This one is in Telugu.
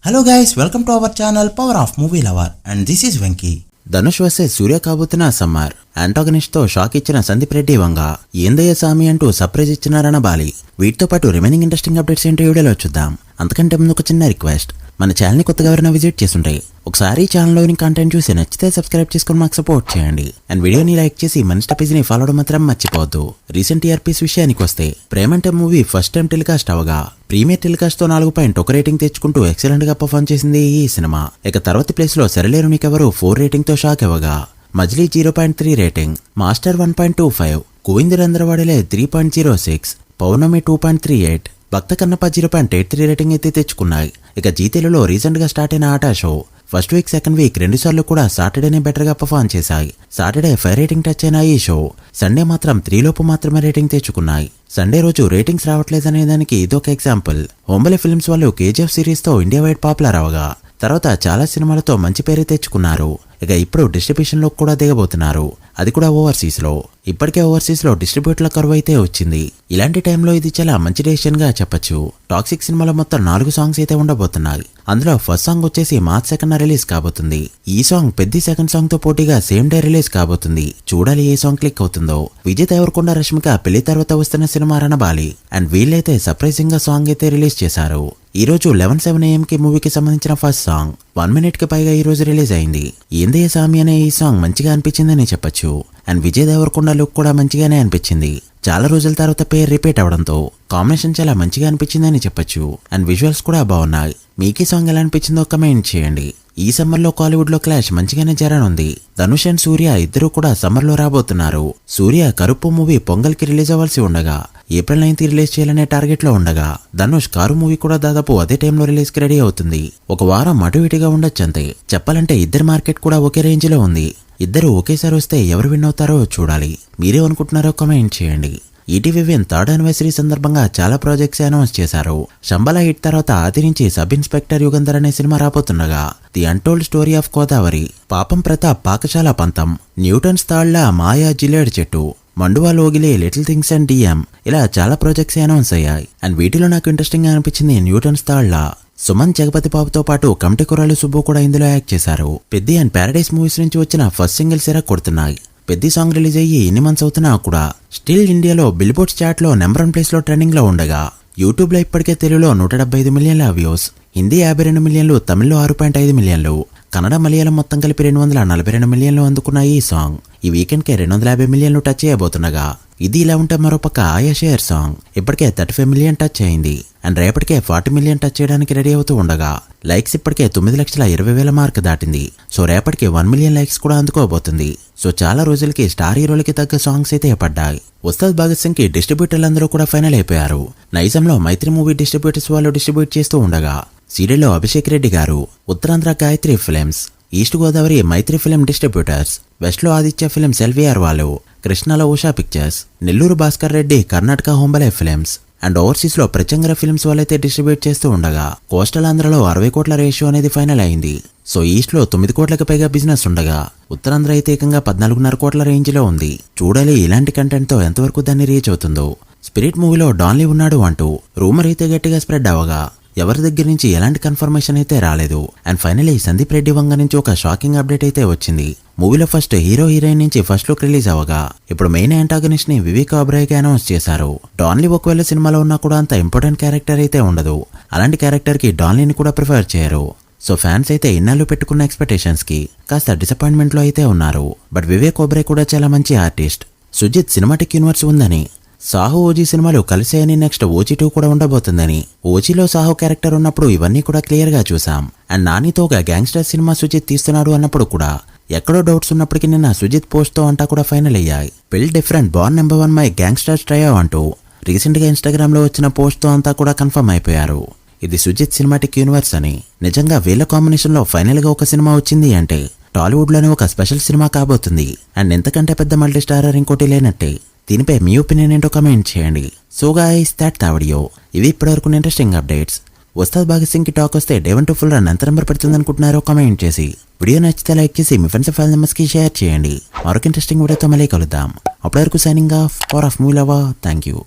Hello guys, welcome to our channel power of movie lover and this is Venky. Dhanush versus Suriya కాబోతున్న సమ్మర్. యాంటాగనిస్ట్ తో షాక్ ఇచ్చిన సందీప్ రెడ్డి వంగ, ఏందయ్య సామి అంటూ సర్ప్రైజ్ ఇచ్చిన రణబాలి. వీటితో పాటు రిమైనింగ్ ఇంట్రెస్టింగ్ అప్డేట్స్ ఏంటో వీడియోలో చూద్దాం. అంతకంటే ముందు ఒక చిన్న రిక్వెస్ట్, మన ఛానల్ని కొత్తగా ఎవరైనా విజిట్ చేస్తుంటే ఒకసారి ఛానల్లోని కంటెంట్ చూసి నచ్చితే సబ్స్క్రైబ్ చేసుకుని మాకు సపోర్ట్ చేయండి. అండ్ వీడియోని లైక్ చేసి మన ఇన్స్టా పేజ్ని ఫాలో అవడం మాత్రం మర్చిపోవద్దు. రీసెంట్ టీఆర్పీస్ విషయానికి వస్తే, Premante movie first time telecast అవగా ప్రీమియర్ టెలికాస్ట్ తో 4.1 రేటింగ్ తెచ్చుకుంటూ ఎక్సలెంట్ గా పర్ఫార్మ్ చేసింది ఈ సినిమా. ఇక తర్వాతి ప్లేస్ లో సరిలేరు నీకెవరు 4 రేటింగ్ తో షాక్ ఇవ్వగా, మజిలీ 0.3 రేటింగ్, మాస్టర్ 1.25, గోవిందరందరవాడలే 3.06, పౌర్ణమి 2.38, భక్త కన్నప్ప 0.83 రేటింగ్ అయితే తెచ్చుకున్నాయి. ఇక జీతేలులో రీసెంట్ గా స్టార్ట్ అయిన Aata show first week second week 2 సార్లు కూడా సాటర్డేనే బెటర్ గా పర్ఫార్మ్ చేశాయి. సాటర్డే 5 రేటింగ్ టచ్ అయిన ఈ షో సండే మాత్రం 3 లోపు మాత్రమే రేటింగ్ తెచ్చుకున్నాయి. సండే రోజు రేటింగ్స్ రావట్లేదనే దానికి ఇదొక ఎగ్జాంపుల్. హోంబలే ఫిల్మ్స్ వాళ్ళు కేజీఎఫ్ సిరీస్ తో ఇండియా వైడ్ పాపులర్ అవగా తర్వాత చాలా సినిమాలతో మంచి పేరు తెచ్చుకున్నారు. ఇక ఇప్పుడు డిస్ట్రిబ్యూషన్ లో కూడా దిగబోతున్నారు, అది కూడా ఓవర్సీస్ లో. ఇప్పటికే ఓవర్సీస్ లో డిస్ట్రిబ్యూటర్ల కరువు అయితే వచ్చింది. ఇలాంటి టైంలో ఇది చాలా మంచి డెసిషన్ గా చెప్పొచ్చు. టాక్సిక్ సినిమాలో మొత్తం 4 సాంగ్స్ అయితే ఉండబోతున్నాయి. అందులో ఫస్ట్ సాంగ్ వచ్చేసి మార్చ్ 2న రిలీజ్ కాబోతుంది. ఈ సాంగ్ పెద్ద సెకండ్ సాంగ్ తో పోటీగా సేమ్ డే రిలీజ్ కాబోతుంది. చూడాలి ఏ సాంగ్ క్లిక్ అవుతుందో. విజయ్ దేవరకొండ, రష్మిక పెళ్లి తర్వాత వస్తున్న సినిమా రణబాలి. అండ్ వీళ్ళైతే సర్ప్రైజింగ్ గా సాంగ్ అయితే రిలీజ్ చేశారు. ఈ రోజు 11:07 AM కి మూవీకి సంబంధించిన ఫస్ట్ సాంగ్ 1 minute కి పైగా ఈ రోజు రిలీజ్ అయింది. ఏందయ్య సామి అనే ఈ సాంగ్ మంచిగా అనిపించిందని చెప్పొచ్చు. అండ్ విజయ్ దేవరకొండ లుక్ కూడా మంచిగానే అనిపించింది. చాలా రోజుల తర్వాత పేరు రిపీట్ అవడంతో కాంబినేషన్ చాలా మంచిగా అనిపించిందని చెప్పొచ్చు. అండ్ విజువల్స్ కూడా బాగున్నాయి. మీకీ సాంగ్ ఎలా అనిపించిందో కమెంట్ చేయండి. ఈ సమ్మర్ లో కాలీవుడ్ లో క్లాష్ మంచిగానే జరగనుంది. ధనుష్ అండ్ సూర్య ఇద్దరు కూడా సమ్మర్ లో రాబోతున్నారు. సూర్య కరుపు మూవీ పొంగల్ కి రిలీజ్ అవ్వాల్సి ఉండగా ఏప్రిల్ 9th రిలీజ్ చేయాలనే టార్గెట్ లో ఉండగా, ధనుష్ కారు మూవీ కూడా దాదాపు అదే టైంలో రిలీజ్ కి రెడీ అవుతుంది. ఒక వారం అటు ఇటుగా ఉండొచ్చంతే. చెప్పాలంటే ఇద్దరు మార్కెట్ కూడా ఒకే రేంజ్ లో ఉంది. ఇద్దరు ఒకేసారి వస్తే ఎవరు విన్ అవుతారో చూడాలి. మీరేమనుకుంటున్నారో కామెంట్ చేయండి. ఈటీవీ విన్ 3rd యానివర్సరీ సందర్భంగా చాలా ప్రాజెక్ట్స్ అనౌన్స్ చేశారు. శంబల హిట్ తర్వాత ఆది నుంచి సబ్ ఇన్స్పెక్టర్ యుగంధర్ అనే సినిమా రాబోతుండగా, the untold story of Godavari, Papam Pratap Pakasala Pantham, Newton's తాళ్ల మాయా జిలేడ్ చెట్టు, మండువా లోగిలే లిటిల్ థింగ్స్ అండ్ డిఎం, ఇలా చాలా ప్రాజెక్ట్స్ అనౌన్స్ అయ్యాయి. అండ్ వీటిలో నాకు ఇంట్రెస్టింగ్ గా అనిపించింది న్యూటన్స్ తాళ్ల. సుమన్ జగపతి బాబుతో పాటు కమిటీ కుర్రాలు సుబ్బు కూడా ఇందులో యాక్ట్ చేశారు. పెద్ది అండ్ ప్యారడైస్ మూవీస్ నుంచి వచ్చిన ఫస్ట్ సింగిల్స్ ఎరా కొడుతున్నాయి. పెద్ది సాంగ్ రిలీజ్ అయ్యి ఎన్ని మంత్స్ అవుతున్నా కూడా స్టిల్ ఇండియాలో బిల్బోర్డ్ చాట్ లో నెంబర్ 1 ప్లేస్ లో ట్రెండింగ్ లో ఉండగా, యూట్యూబ్ లో ఇప్పటికే తెలుగులో 175 మిలియన్ల వ్యూస్, హిందీ 52 మిలియన్లు, తమిళ్లో 6.5 మిలియన్లు, కన్నడ మలయాళం మొత్తం కలిపి 242 మిలియన్లు అందుకున్న ఈ సాంగ్ ఈ వీకెండ్ కే 250 మిలియన్లు టచ్ చేయబోతుండగా, ఇది ఇలా ఉంటే మరోపక్క ఆయా షేర్ సాంగ్ ఇప్పటికే 35 మిలియన్ టచ్ అయింది. అండ్ రేపటికే 40 మిలియన్ టచ్ చేయడానికి రెడీ అవుతూ ఉండగా, లైక్స్ ఇప్పటికే 9,20,000 మార్క్ దాటింది. సో రేపటికి 1 మిలియన్ లైక్స్ కూడా అందుకోబోతుంది. సో చాలా రోజులకి స్టార్ హీరోలకి తగ్గ సాంగ్స్ అయితే పడ్డాయి. ఉస్తాద్ భగత్ సింగ్ కి డిస్ట్రిబ్యూటర్లు అందరూ కూడా ఫైనల్ అయిపోయారు. నైజంలో మైత్రి మూవీ డిస్ట్రిబ్యూటర్స్ వాళ్ళు డిస్ట్రిబ్యూట్ చేస్తూ ఉండగా, సీరియల్లో Abhishek Reddy garu, Uttarandhra Gayatri films, East Godavari Mythri film distributors, West లో ఆదిత్య ఫిలిమ్స్ ఎల్వీఆర్ వాళ్ళు, కృష్ణాలో Usha pictures, Nellore Bhaskar Reddy Karnataka Hombale films, and overseas లో ప్రచంగర ఫిల్మ్స్ వాళ్ళైతే డిస్ట్రిబ్యూట్ చేస్తూ ఉండగా, కోస్టల్ ఆంధ్రలో 60 కోట్ల రేషియో అనేది ఫైనల్ అయింది. సో ఈస్ట్ లో 9 కోట్లకు పైగా బిజినెస్ ఉండగా, ఉత్తరాంధ్ర అయితే ఏకంగా 14.5 కోట్ల రేంజ్ లో ఉంది. చూడాలి ఇలాంటి కంటెంట్ తో ఎంతవరకు దాన్ని రీచ్ అవుతుందో. స్పిరిట్ మూవీలో డాన్లీ ఉన్నాడు అంటూ రూమర్ అయితే గట్టిగా స్ప్రెడ్ అవగా, ఎవరి దగ్గర నుంచి ఎలాంటి కన్ఫర్మేషన్ అయితే రాలేదు. అండ్ ఫైనలీ సందీప్ రెడ్డి వంగ నుంచి ఒక షాకింగ్ అప్డేట్ అయితే వచ్చింది. మూవీలో ఫస్ట్ హీరో హీరోయిన్ నుంచి ఫస్ట్ లుక్ రిలీజ్ అవగా, ఇప్పుడు మెయిన్ యాంటాగనిస్ట్ ని వివేక్ ఒబెరాయ్కి అనౌన్స్ చేశారు. డాన్లీ ఒకవేళ సినిమాలో ఉన్నా కూడా అంత ఇంపార్టెంట్ క్యారెక్టర్ అయితే ఉండదు. అలాంటి క్యారెక్టర్ కి డాన్లీని కూడా ప్రిఫర్ చేయరు. సో ఫ్యాన్స్ అయితే ఇన్నాళ్ళు పెట్టుకున్న ఎక్స్పెక్టేషన్స్ కి కాస్త డిసప్పాయింట్మెంట్ లో అయితే ఉన్నారు. బట్ వివేక్ ఒబెరాయ్ కూడా చాలా మంచి ఆర్టిస్ట్. సుజిత్ సినిమాటిక్ యూనివర్స్ ఉందని, సాహో ఓజీ సినిమాలు కలిసాయని, నెక్స్ట్ ఓజీ 2 కూడా ఉండబోతుందని, ఓజీలో సాహో క్యారెక్టర్ ఉన్నప్పుడు ఇవన్నీ కూడా క్లియర్ గా చూసాం. అండ్ నానితో ఒక గ్యాంగ్స్టర్ సినిమా సుజిత్ తీస్తున్నాడు అన్నప్పుడు కూడా ఎక్కడో డౌట్స్ ఉన్నప్పటికీ నిన్న సుజిత్ పోస్ట్ తో అంతా కూడా ఫైనల్ అయ్యాయి. Bill different, born number 1 my gangsters trio అంటూ రీసెంట్ గా ఇన్స్టాగ్రామ్ లో వచ్చిన పోస్ట్ తో అంతా కూడా కన్ఫర్మ్ అయిపోయారు. ఇది సుజిత్ సినిమాటిక్ యూనివర్స్ అని. నిజంగా వీళ్ళ కాంబినేషన్ లో ఫైనల్ గా ఒక సినిమా వచ్చింది అంటే టాలీవుడ్ లోనే ఒక స్పెషల్ సినిమా కాబోతుంది. అండ్ ఎంతకంటే పెద్ద మల్టీ స్టారర్ ఇంకోటి లేనట్టే. దీనిపై మీ ఒపీనియన్ ఏంటో కమెంట్ చేయండి. So guys, that's the video. ఇవి ఇప్పటివరకు ఇంట్రెస్టింగ్ అప్డేట్స్. ఉస్తాద్ భగత్ సింగ్ కి టాక్ వస్తే డే 1 to full రన్ ఎంత నెంబర్ పడుతుంది అనుకుంటున్నారో కామెంట్ చేసి, వీడియో నచ్చితే లైక్ చేసి మీ ఫ్రెండ్స్ ఫ్యామిలీ మెంబర్స్ కి షేర్ చేయండి. మరొక ఇంట్రెస్టింగ్ వీడియోతో మళ్ళీ కలుద్దాం. అప్పటి వరకు signing off, power of movie lover. Thank you.